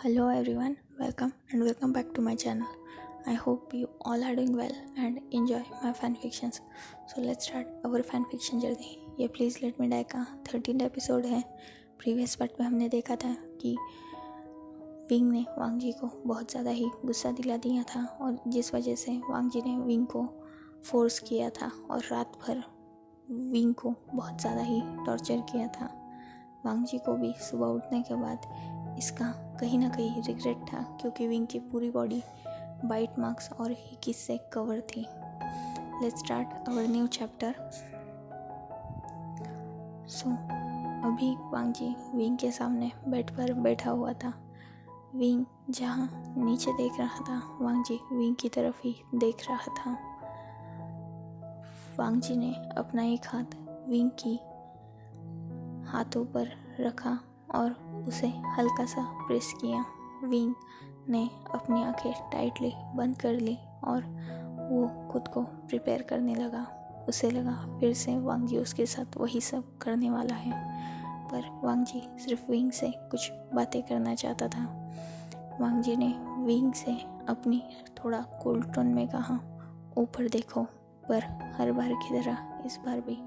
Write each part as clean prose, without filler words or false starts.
Hello everyone, welcome back to my channel. I hope you all are doing well and enjoy my fan fictions. So let's start our fan fiction journey. ये please let me die का 13th episode है. Previous part में हमने देखा था कि wing ने वांग जी को बहुत ज़्यादा ही गुस्सा दिला दिया था और जिस वजह से वांग जी ने विंग को फोर्स किया था और रात भर विंग को बहुत ज़्यादा ही टॉर्चर किया था. वांग जी को भी सुबह उठने के बाद इसका कहीं ना कहीं रिग्रेट था क्योंकि विंग की पूरी बॉडी बाइट मार्क्स और हिकिस से कवर थी. Let's start our new chapter. So अभी वांग जी विंग के सामने बेड पर बैठा हुआ था. विंग जहाँ नीचे देख रहा था वांग जी विंग की तरफ ही देख रहा था. वांग जी ने अपना एक हाथ विंग की हाथों पर रखा और उसे हल्का सा प्रेस किया. विंग ने अपनी आंखें टाइटली बंद कर ली और वो खुद को प्रिपेयर करने लगा. उसे लगा फिर से वांग जी उसके साथ वही सब करने वाला है, पर वांग जी सिर्फ विंग से कुछ बातें करना चाहता था. वांग जी ने विंग से अपनी थोड़ा कोल्ड टोन में कहा, ऊपर देखो. पर हर बार की तरह इस बार भी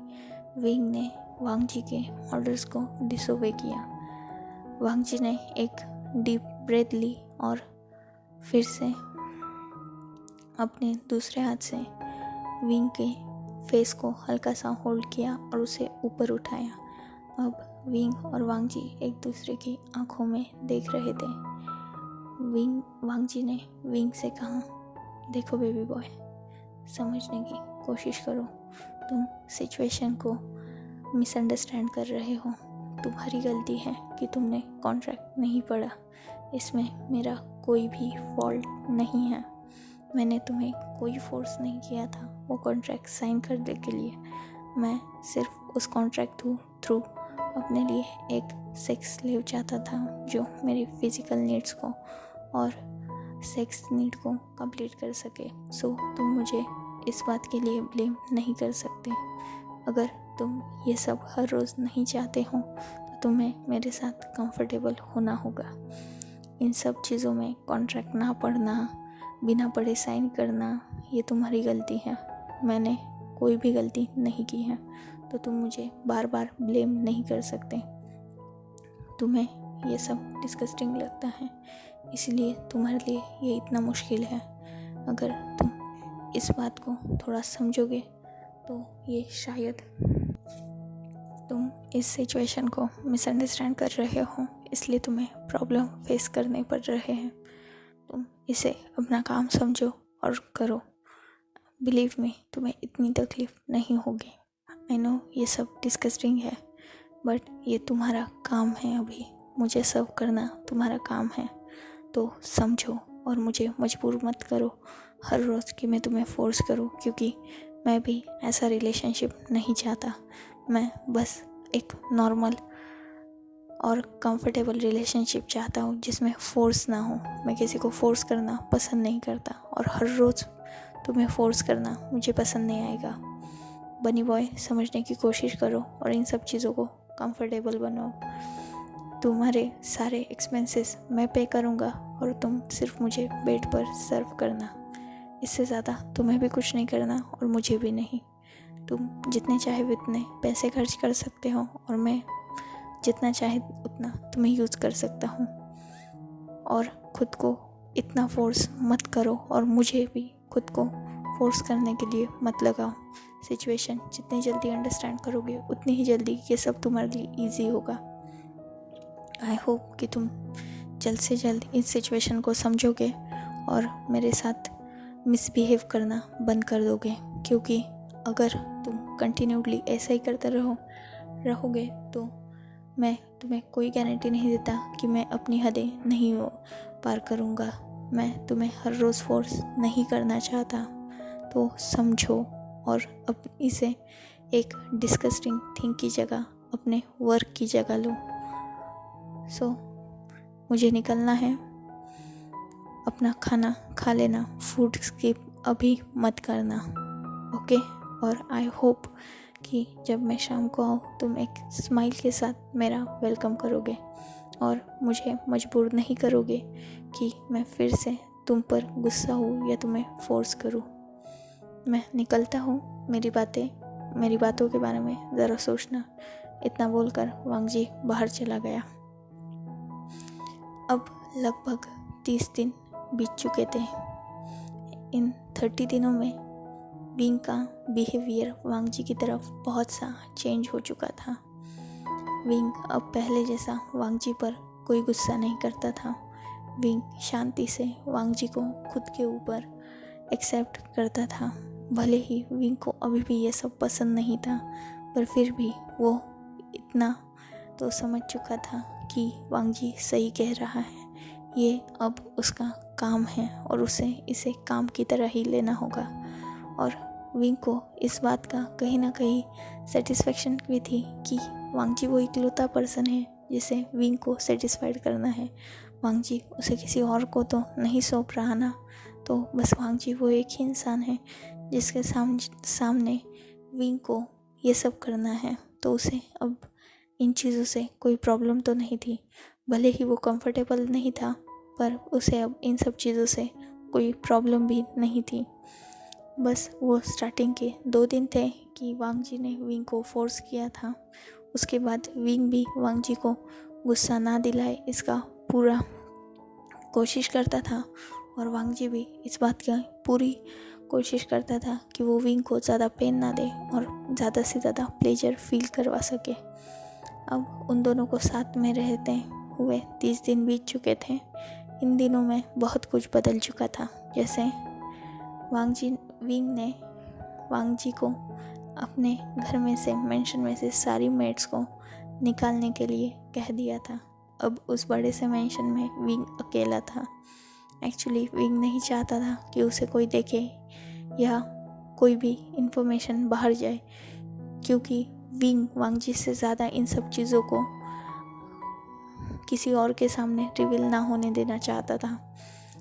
विंग ने वांग जी के ऑर्डर्स को डिसोबे किया. वांग जी ने एक डीप ब्रेथ ली और फिर से अपने दूसरे हाथ से विंग के फेस को हल्का सा होल्ड किया और उसे ऊपर उठाया. अब विंग और वांग जी एक दूसरे की आंखों में देख रहे थे. वांग जी ने विंग से कहा, देखो बेबी बॉय, समझने की कोशिश करो. तुम सिचुएशन को मिसअंडरस्टैंड कर रहे हो. तुम्हारी गलती है कि तुमने कॉन्ट्रैक्ट नहीं पढ़ा. इसमें मेरा कोई भी फॉल्ट नहीं है. मैंने तुम्हें कोई फोर्स नहीं किया था वो कॉन्ट्रैक्ट साइन करने के लिए. मैं सिर्फ उस कॉन्ट्रैक्ट थ्रू अपने लिए एक सेक्स स्लेव चाहता था जो मेरी फिजिकल नीड्स को और सेक्स नीड को कंप्लीट कर सके. सो तुम मुझे इस बात के लिए ब्लेम नहीं कर सकते. अगर तुम ये सब हर रोज़ नहीं चाहते हो तो तुम्हें मेरे साथ कंफर्टेबल होना होगा. इन सब चीज़ों में कॉन्ट्रैक्ट ना पढ़ना, बिना पढ़े साइन करना, ये तुम्हारी गलती है. मैंने कोई भी गलती नहीं की है, तो तुम मुझे बार बार ब्लेम नहीं कर सकते. तुम्हें ये सब डिस्गस्टिंग लगता है, इसलिए तुम्हारे लिए ये इतना मुश्किल है. अगर तुम इस बात को थोड़ा समझोगे तो ये शायद तुम इस सिचुएशन को मिसअंडरस्टैंड कर रहे हो, इसलिए तुम्हें प्रॉब्लम फेस करने पड़ रहे हैं. तुम इसे अपना काम समझो और करो. बिलीव मी, तुम्हें इतनी तकलीफ नहीं होगी. आई नो ये सब डिस्गस्टिंग है, बट ये तुम्हारा काम है. अभी मुझे सर्व करना तुम्हारा काम है, तो समझो और मुझे मजबूर मत करो हर रोज़ कि मैं तुम्हें फोर्स करूं, क्योंकि मैं भी ऐसा रिलेशनशिप नहीं चाहता. मैं बस एक नॉर्मल और कंफर्टेबल रिलेशनशिप चाहता हूँ जिसमें फ़ोर्स ना हो. मैं किसी को फ़ोर्स करना पसंद नहीं करता और हर रोज़ तुम्हें फ़ोर्स करना मुझे पसंद नहीं आएगा. बनी बॉय, समझने की कोशिश करो और इन सब चीज़ों को कंफर्टेबल बनाओ. तुम्हारे सारे एक्सपेंसेस मैं पे करूँगा और तुम सिर्फ मुझे बेड पर सर्व करना. इससे ज़्यादा तुम्हें भी कुछ नहीं करना और मुझे भी नहीं. तुम जितने चाहे उतने पैसे खर्च कर सकते हो और मैं जितना चाहे उतना तुम्हें यूज़ कर सकता हूँ. और ख़ुद को इतना फोर्स मत करो और मुझे भी खुद को फोर्स करने के लिए मत लगाओ. सिचुएशन जितनी जल्दी अंडरस्टैंड करोगे उतनी ही जल्दी ये सब तुम्हारे लिए ईजी होगा. आई होप कि तुम जल्द से जल्द इस सिचुएशन को समझोगे और मेरे साथ मिसबिहेव करना बंद कर दोगे, क्योंकि अगर तुम कंटिन्यूसली ऐसा ही करते रहोगे तो मैं तुम्हें कोई गारंटी नहीं देता कि मैं अपनी हदें नहीं पार करूँगा. मैं तुम्हें हर रोज़ फोर्स नहीं करना चाहता, तो समझो और अब इसे एक डिस्गस्टिंग थिंग की जगह अपने वर्क की जगह लो. सो मुझे निकलना है. अपना खाना खा लेना, फूड स्किप अभी मत करना, ओके. और आई होप कि जब मैं शाम को आऊँ तुम एक स्माइल के साथ मेरा वेलकम करोगे. और मुझे मजबूर नहीं करोगे कि मैं फिर से तुम पर गुस्सा हूँ या तुम्हें फोर्स करूँ। मैं निकलता हूँ, मेरी बातों के बारे में ज़रा सोचना। इतना बोलकर वांग जी बाहर चला गया। अब लगभग 30 दिन बीत चुके थे। इन 30 दिनों में विंग का बिहेवियर वांग जी की तरफ बहुत सा चेंज हो चुका था। विंग अब पहले जैसा वांग जी पर कोई गुस्सा नहीं करता था। विंग शांति से वांग जी को खुद के ऊपर एक्सेप्ट करता था। भले ही विंग को अभी भी ये सब पसंद नहीं था, पर फिर भी वो इतना तो समझ चुका था कि वांग जी सही कह रहा है। ये अब उसका काम है और उसे इसे काम की तरह ही लेना होगा। और विंग को इस बात का कहीं ना कहीं सेटिस्फेक्शन भी थी कि वांग जी वो इकलौता पर्सन है जिसे विंग को सेटिस्फाइड करना है। वांग जी उसे किसी और को तो नहीं सौंप रहा ना, तो बस वांग जी वो एक ही इंसान है जिसके सामने विंग को ये सब करना है। तो उसे अब इन चीज़ों से कोई प्रॉब्लम तो नहीं थी। भले ही वो कंफर्टेबल नहीं था, पर उसे अब इन सब चीज़ों से कोई प्रॉब्लम भी नहीं थी। बस वो स्टार्टिंग के 2 दिन थे कि वांग जी ने विंग को फोर्स किया था। उसके बाद विंग भी वांग जी को गुस्सा ना दिलाए इसका पूरा कोशिश करता था, और वांग जी भी इस बात की पूरी कोशिश करता था कि वो विंग को ज़्यादा पेन ना दे और ज़्यादा से ज़्यादा प्लेजर फील करवा सके। अब उन दोनों को साथ में रहते हुए 30 दिन बीत चुके थे। इन दिनों में बहुत कुछ बदल चुका था। जैसे विंग ने वांग जी को अपने घर में से मेंशन में से सारी मेट्स को निकालने के लिए कह दिया था। अब उस बड़े से मेंशन में विंग अकेला था। एक्चुअली विंग नहीं चाहता था कि उसे कोई देखे या कोई भी इंफॉर्मेशन बाहर जाए, क्योंकि विंग वांग जी से ज़्यादा इन सब चीज़ों को किसी और के सामने रिवील ना होने देना चाहता था।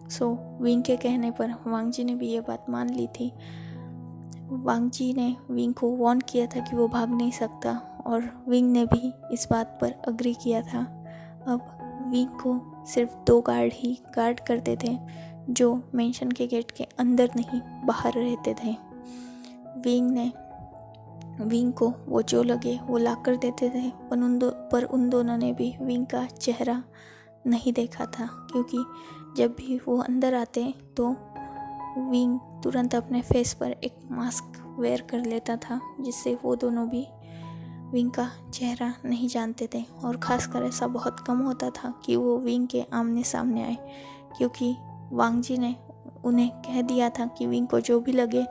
सो विंग के कहने पर वांग जी ने भी ये बात मान ली थी। वांग जी ने विंग को वार्न किया था कि वो भाग नहीं सकता, और विंग ने भी इस बात पर अग्री किया था। अब विंग को सिर्फ 2 गार्ड ही गार्ड करते थे, जो मेंशन के गेट के अंदर नहीं बाहर रहते थे। विंग को वो जो लगे वो ला कर देते थे, पर उन दोनों ने भी विंग का चेहरा नहीं देखा था, क्योंकि जब भी वो अंदर आते तो विंग तुरंत अपने फेस पर एक मास्क वेयर कर लेता था, जिससे वो दोनों भी विंग का चेहरा नहीं जानते थे। और ख़ासकर ऐसा बहुत कम होता था कि वो विंग के आमने सामने आए, क्योंकि वांग जी ने उन्हें कह दिया था कि विंग को जो भी लगे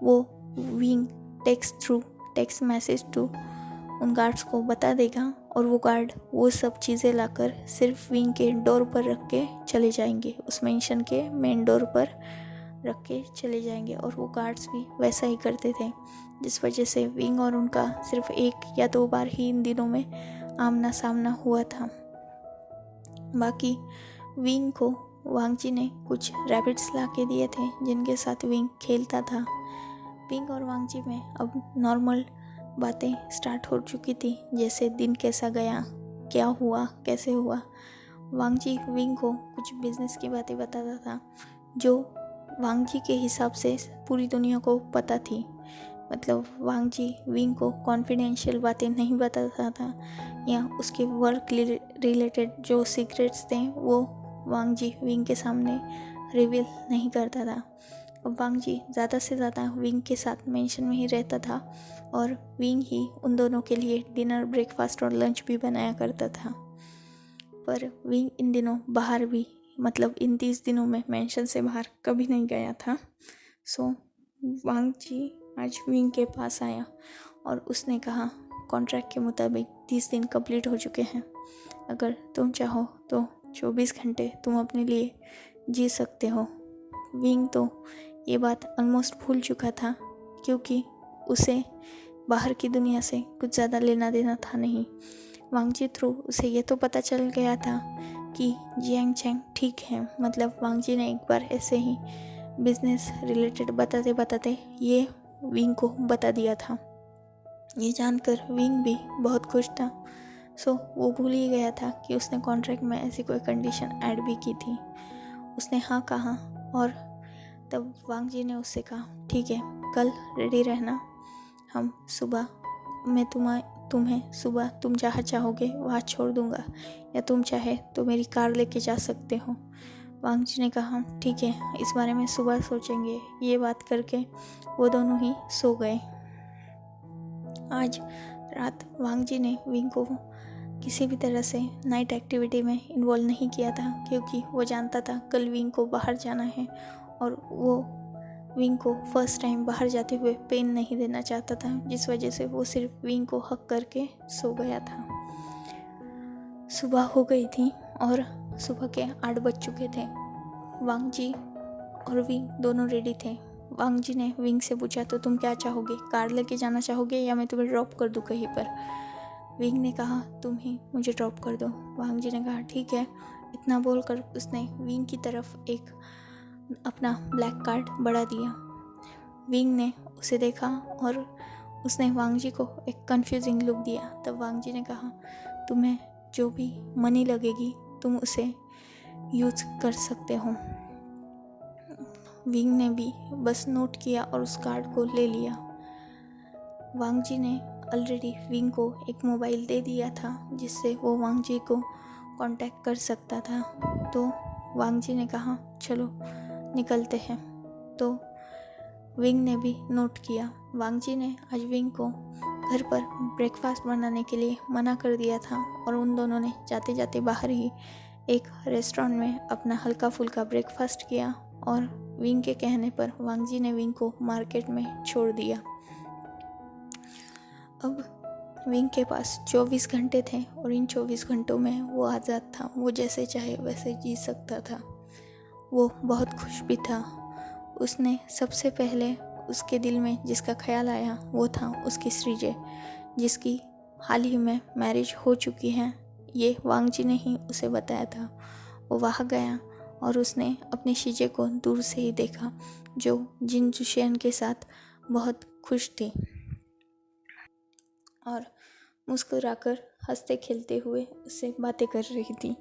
वो विंग टेक्स्ट मैसेज थ्रू उन गार्ड्स को बता देगा, और वो गार्ड वो सब चीज़ें लाकर सिर्फ विंग के डोर पर रख के चले जाएंगे, उस मेंशन के मेन डोर पर रख के चले जाएंगे। और वो गार्ड्स भी वैसा ही करते थे, जिस वजह से विंग और उनका सिर्फ 1 या 2 बार ही इन दिनों में आमना सामना हुआ था। बाकी विंग को वांग जी ने कुछ रैबिट्स ला के दिए थे, जिनके साथ विंग खेलता था। विंग और वांग जी में अब नॉर्मल बातें स्टार्ट हो चुकी थी, जैसे दिन कैसा गया, क्या हुआ, कैसे हुआ। वांग जी विंग को कुछ बिजनेस की बातें बताता था, जो वांग जी के हिसाब से पूरी दुनिया को पता थी। मतलब वांग जी विंग को कॉन्फिडेंशियल बातें नहीं बताता था, या उसके वर्क रिलेटेड जो सीक्रेट्स थे वो वांग जी विंग के सामने रिवील नहीं करता था। वांग जी ज़्यादा से ज़्यादा विंग के साथ मेंशन में ही रहता था, और विंग ही उन दोनों के लिए डिनर, ब्रेकफास्ट और लंच भी बनाया करता था। पर विंग इन दिनों बाहर भी, मतलब इन 30 दिनों में मेंशन से बाहर कभी नहीं गया था। सो वांग जी आज विंग के पास आया और उसने कहा, कॉन्ट्रैक्ट के मुताबिक 30 दिन कंप्लीट हो चुके हैं। अगर तुम चाहो तो 24 घंटे तुम अपने लिए जी सकते हो। विंग तो ये बात ऑलमोस्ट भूल चुका था, क्योंकि उसे बाहर की दुनिया से कुछ ज़्यादा लेना देना था नहीं। वांग जी थ्रू उसे ये तो पता चल गया था कि जियांग चैंग ठीक है। मतलब वांग जी ने एक बार ऐसे ही बिजनेस रिलेटेड बताते बताते ये विंग को बता दिया था। ये जानकर विंग भी बहुत खुश था। सो वो भूल ही गया था कि उसने कॉन्ट्रैक्ट में ऐसी कोई कंडीशन ऐड भी की थी। उसने हाँ कहा और तब वांग जी ने उससे कहा, ठीक है, कल रेडी रहना, हम सुबह मैं तुम्हें सुबह तुम जहाँ चाहोगे वहाँ छोड़ दूँगा, या तुम चाहे तो मेरी कार लेके जा सकते हो। वांग जी ने कहा, ठीक है, इस बारे में सुबह सोचेंगे। ये बात करके वो दोनों ही सो गए। आज रात वांग जी ने विंग को किसी भी तरह से नाइट एक्टिविटी में इन्वॉल्व नहीं किया था, क्योंकि वो जानता था कल विंग को बाहर जाना है और वो विंग को फर्स्ट टाइम बाहर जाते हुए पेन नहीं देना चाहता था, जिस वजह से वो सिर्फ विंग को हक करके सो गया था। सुबह हो गई थी और सुबह के 8 बज चुके थे। वांग जी और विंग दोनों रेडी थे। वांग जी ने विंग से पूछा, तो तुम क्या चाहोगे, कार लेके जाना चाहोगे या मैं तुम्हें ड्रॉप कर दूँ कहीं पर? विंग ने कहा, तुम ही मुझे ड्रॉप कर दो। वांग जी ने कहा, ठीक है। इतना बोलकर उसने विंग की तरफ एक अपना ब्लैक कार्ड बढ़ा दिया। विंग ने उसे देखा और उसने वांग जी को एक कंफ्यूजिंग लुक दिया। तब वांग जी ने कहा, तुम्हें जो भी मनी लगेगी तुम उसे यूज कर सकते हो। विंग ने भी बस नोट किया और उस कार्ड को ले लिया। वांग जी ने ऑलरेडी विंग को एक मोबाइल दे दिया था जिससे वो वांग जी को कांटेक्ट कर सकता था। तो वांग जी ने कहा, चलो निकलते हैं। तो विंग ने भी नोट किया। वांग जी ने आज विंग को घर पर ब्रेकफास्ट बनाने के लिए मना कर दिया था और उन दोनों ने जाते जाते बाहर ही एक रेस्टोरेंट में अपना हल्का फुल्का ब्रेकफास्ट किया और विंग के कहने पर वांग जी ने विंग को मार्केट में छोड़ दिया। अब विंग के पास 24 घंटे थे और इन 24 घंटों में वो आज़ाद था। वो जैसे चाहे वैसे जी सकता था। वो बहुत खुश भी था। उसने सबसे पहले उसके दिल में जिसका ख्याल आया वो था उसकी श्रीजय, जिसकी हाल ही में मैरिज हो चुकी है। ये वांग जी ने ही उसे बताया था। वो वहाँ गया और उसने अपनी श्रीजय को दूर से ही देखा, जो जिन जुशियन के साथ बहुत खुश थी और मुस्कुराकर हंसते खेलते हुए उससे बातें कर रही थी।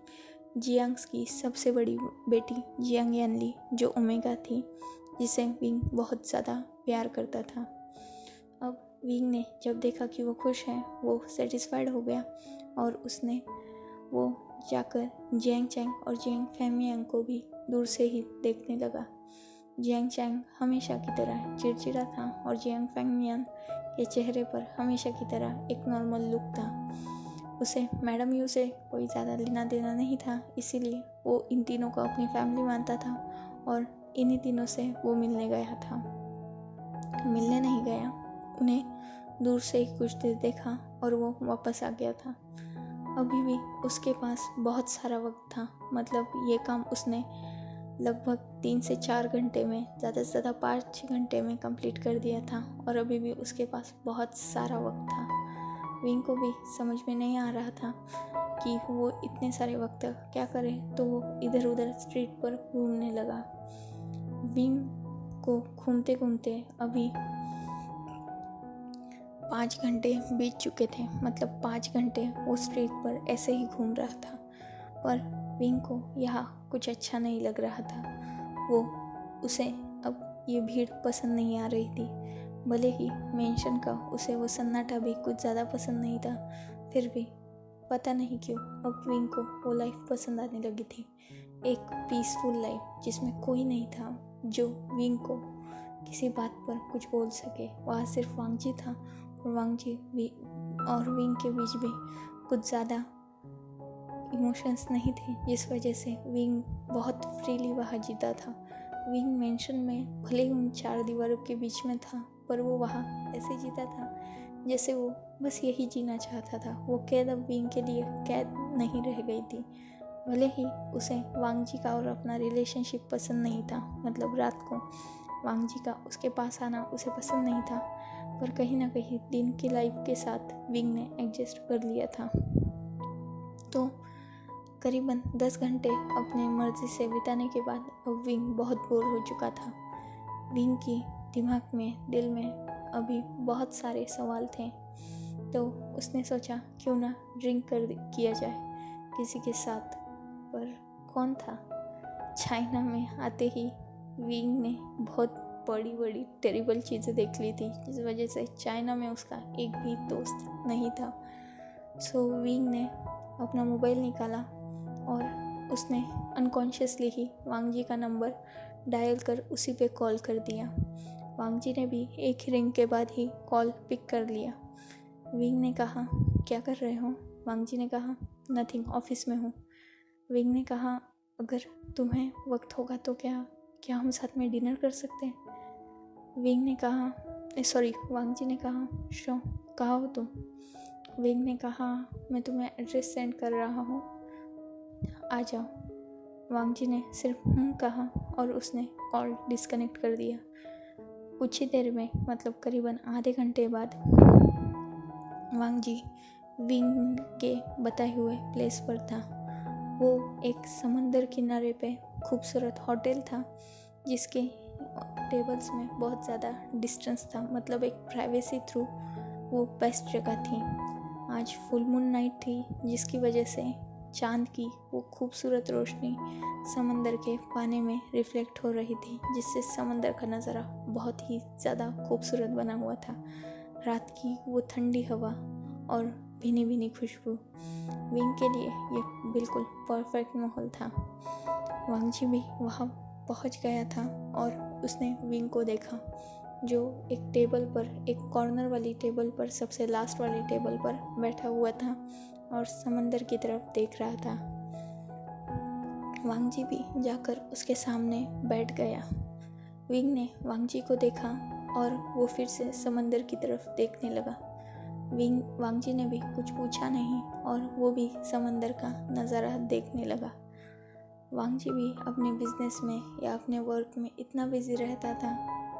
जियांग की सबसे बड़ी बेटी जियांग यानली, जो ओमेगा थी, जिसे विंग बहुत ज़्यादा प्यार करता था। अब विंग ने जब देखा कि वो खुश है, वो सेटिस्फाइड हो गया और उसने वो जाकर जियांग चैंग और जियांग फैमियांग को भी दूर से ही देखने लगा। जियांग चैंग हमेशा की तरह चिड़चिड़ा था और जियांग फैमियांग के चेहरे पर हमेशा की तरह एक नॉर्मल लुक था। उसे मैडम यू से कोई ज़्यादा लेना देना नहीं था, इसीलिए वो इन तीनों को अपनी फैमिली मानता था और इन्हीं तीनों से वो मिलने गया था। मिलने नहीं गया, उन्हें दूर से ही कुछ देर देखा और वो वापस आ गया था। अभी भी उसके पास बहुत सारा वक्त था। मतलब ये काम उसने लगभग 3 से 4 घंटे में, ज़्यादा से ज़्यादा 5-6 घंटे में कंप्लीट कर दिया था और अभी भी उसके पास बहुत सारा वक्त था। विंग को भी समझ में नहीं आ रहा था कि वो इतने सारे वक्त तक क्या करे, तो वो इधर उधर स्ट्रीट पर घूमने लगा। विंग को घूमते घूमते अभी 5 घंटे बीत चुके थे। मतलब 5 घंटे वो स्ट्रीट पर ऐसे ही घूम रहा था, पर विंग को यहाँ कुछ अच्छा नहीं लग रहा था। उसे अब ये भीड़ पसंद नहीं आ रही थी। भले ही मेंशन का उसे वो सन्नाटा भी कुछ ज़्यादा पसंद नहीं था, फिर भी पता नहीं क्यों अब विंग को वो लाइफ पसंद आने लगी थी। एक पीसफुल लाइफ जिसमें कोई नहीं था जो विंग को किसी बात पर कुछ बोल सके। वहाँ सिर्फ वांग जी था और वांग जी और विंग के बीच भी कुछ ज़्यादा इमोशंस नहीं थे, जिस वजह से विंग बहुत फ्रीली वहाँ जीता था। विंग मेंशन में भले ही उन 4 दीवारों के बीच में था, पर वो वहाँ ऐसे जीता था जैसे वो बस यही जीना चाहता था। वो कैद अब विंग के लिए कैद नहीं रह गई थी। भले ही उसे वांग जी का और अपना रिलेशनशिप पसंद नहीं था, मतलब रात को वांग जी का उसके पास आना उसे पसंद नहीं था, पर कहीं ना कहीं दिन की लाइफ के साथ विंग ने एडजस्ट कर लिया था। तो करीबन 10 घंटे अपने मर्जी से बिताने के बाद अब विंग बहुत बोर हो चुका था। विंग की दिमाग में, दिल में अभी बहुत सारे सवाल थे। तो उसने सोचा क्यों ना ड्रिंक किया जाए किसी के साथ। पर कौन था? चाइना में आते ही विंग ने बहुत बड़ी बड़ी टेरिबल चीज़ें देख ली थी, जिस वजह से चाइना में उसका एक भी दोस्त नहीं था। सो विंग ने अपना मोबाइल निकाला और उसने अनकॉन्शियसली ही वांग जी का नंबर डायल कर उसी पे कॉल कर दिया। वांग जी ने भी एक रिंग के बाद ही कॉल पिक कर लिया। विंग ने कहा, क्या कर रहे हो? वांग जी ने कहा, नथिंग, ऑफिस में हूँ। विंग ने कहा, अगर तुम्हें वक्त होगा तो क्या हम साथ में डिनर कर सकते हैं? वांग जी ने कहा, शो, कहाँ हो तुम? विंग ने कहा, मैं तुम्हें एड्रेस सेंड कर रहा हूँ, आ जाओ। वांग जी ने सिर्फ कहा और उसने कॉल डिस्कनेक्ट कर दिया। कुछ ही देर में, मतलब करीबन आधे घंटे बाद, वांग जी विंग के बताए हुए प्लेस पर था। वो एक समंदर किनारे पे खूबसूरत होटल था, जिसके टेबल्स में बहुत ज़्यादा डिस्टेंस था, मतलब एक प्राइवेसी थ्रू वो बेस्ट जगह थी। आज फुल मून नाइट थी, जिसकी वजह से चांद की वो खूबसूरत रोशनी समंदर के पानी में रिफ्लेक्ट हो रही थी, जिससे समंदर का नज़ारा बहुत ही ज़्यादा खूबसूरत बना हुआ था। रात की वो ठंडी हवा और भीनी भीनी खुशबू विंग के लिए ये बिल्कुल परफेक्ट माहौल था। वांग जी भी वहाँ पहुँच गया था और उसने विंग को देखा, जो एक टेबल पर, एक कॉर्नर वाली टेबल पर, सबसे लास्ट वाली टेबल पर बैठा हुआ था और समंदर की तरफ देख रहा था। वांग जी भी जाकर उसके सामने बैठ गया। विंग ने वांग जी को देखा और वो फिर से समंदर की तरफ देखने लगा। वांग जी ने भी कुछ पूछा नहीं और वो भी समंदर का नज़ारा देखने लगा। वांग जी भी अपने बिजनेस में या अपने वर्क में इतना बिजी रहता था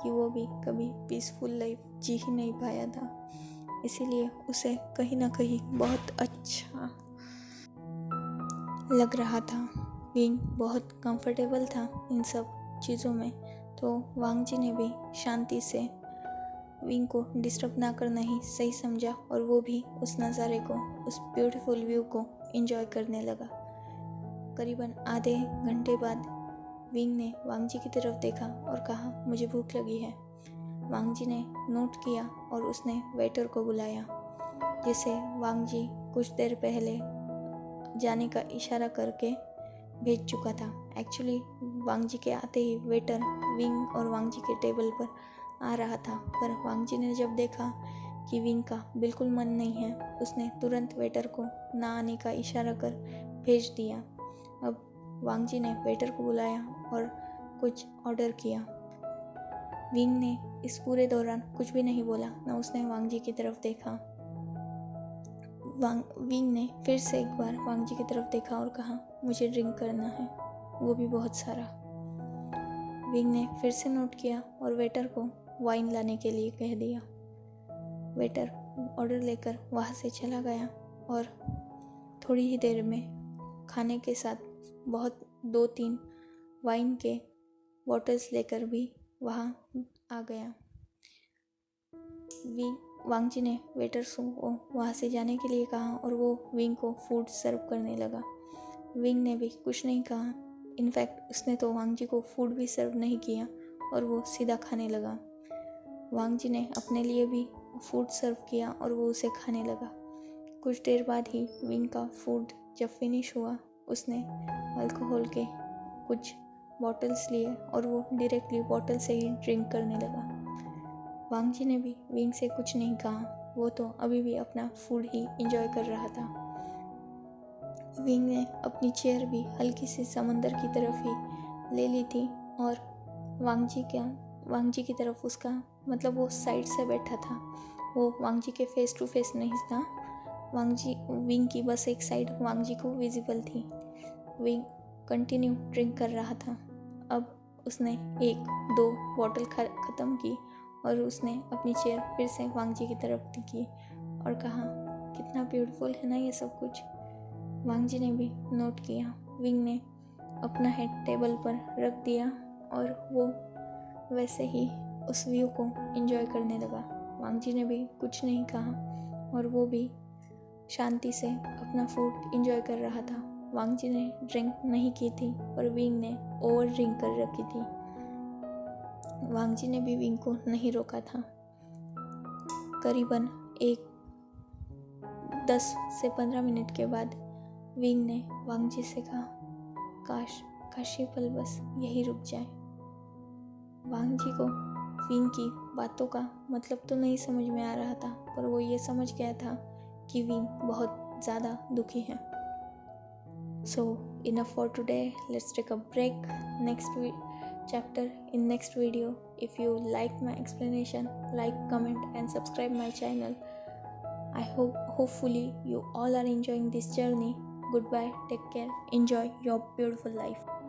कि वो भी कभी पीसफुल लाइफ जी ही नहीं पाया था। इसीलिए उसे कहीं ना कहीं बहुत अच्छा लग रहा था। विंग बहुत कंफर्टेबल था इन सब चीज़ों में, तो वांग जी ने भी शांति से विंग को डिस्टर्ब ना करना ही सही समझा और वो भी उस नज़ारे को, उस ब्यूटीफुल व्यू को एंजॉय करने लगा। करीबन आधे घंटे बाद विंग ने वांग जी की तरफ देखा और कहा, मुझे भूख लगी है। वांग जी ने नोट किया और उसने वेटर को बुलाया, जिसे वांग जी कुछ देर पहले जाने का इशारा करके भेज चुका था। एक्चुअली वांग जी के आते ही वेटर विंग और वांग जी के टेबल पर आ रहा था, पर वांग जी ने जब देखा कि विंग का बिल्कुल मन नहीं है, उसने तुरंत वेटर को ना आने का इशारा कर भेज दिया। अब वांग जी ने वेटर को बुलाया और कुछ ऑर्डर किया। विंग ने इस पूरे दौरान कुछ भी नहीं बोला, ना उसने वांग जी की तरफ देखा। विंग ने फिर से एक बार वांग जी की तरफ देखा और कहा, मुझे ड्रिंक करना है, वो भी बहुत सारा। विंग ने फिर से नोट किया और वेटर को वाइन लाने के लिए कह दिया। वेटर ऑर्डर लेकर वहाँ से चला गया और थोड़ी ही देर में खाने के साथ बहुत 2-3 वाइन के बॉटल्स लेकर भी वहाँ आ गया। वांग जी ने वेटर को वहाँ से जाने के लिए कहा और वो विंग को फूड सर्व करने लगा। विंग ने भी कुछ नहीं कहा, इनफैक्ट उसने तो वांग जी को फूड भी सर्व नहीं किया और वो सीधा खाने लगा। वांग जी ने अपने लिए भी फूड सर्व किया और वो उसे खाने लगा। कुछ देर बाद ही विंग का फूड जब फिनिश हुआ, उसने अल्कोहल के कुछ बॉटल्स लिए और वो डायरेक्टली बॉटल से ही ड्रिंक करने लगा। वांग जी ने भी विंग से कुछ नहीं कहा, वो तो अभी भी अपना फूड ही एंजॉय कर रहा था। विंग ने अपनी चेयर भी हल्की सी समंदर की तरफ ही ले ली थी और वांग जी की तरफ उसका, मतलब वो साइड से बैठा था, वो वांग जी के फेस टू फेस नहीं था। विंग की बस एक साइड वांग जी को विजिबल थी। विंग कंटिन्यू ड्रिंक कर रहा था। अब उसने 1-2 बॉटल ख़त्म की और उसने अपनी चेयर फिर से वांग जी की तरफ की और कहा, कितना ब्यूटीफुल है ना ये सब कुछ। वांग जी ने भी नोट किया। विंग ने अपना हेड टेबल पर रख दिया और वो वैसे ही उस व्यू को एंजॉय करने लगा। वांग जी ने भी कुछ नहीं कहा और वो भी शांति से अपना फूड एंजॉय कर रहा था। वांग जी ने ड्रिंक नहीं की थी और विंग ने ओवर ड्रिंक कर रखी थी। वांग जी ने भी विंग को नहीं रोका था। करीबन 10 से 15 मिनट के बाद विंग ने वांग जी से कहा, काश ये पल बस यही रुक जाए। वांग जी को विंग की बातों का मतलब तो नहीं समझ में आ रहा था, पर वो ये समझ गया था कि विंग बहुत ज़्यादा दुखी है। So enough for today. Let's take a break. Next chapter in next video. If you like my explanation, like, comment and subscribe my channel. I hopefully you all are enjoying this journey. Goodbye. Take care. Enjoy your beautiful life.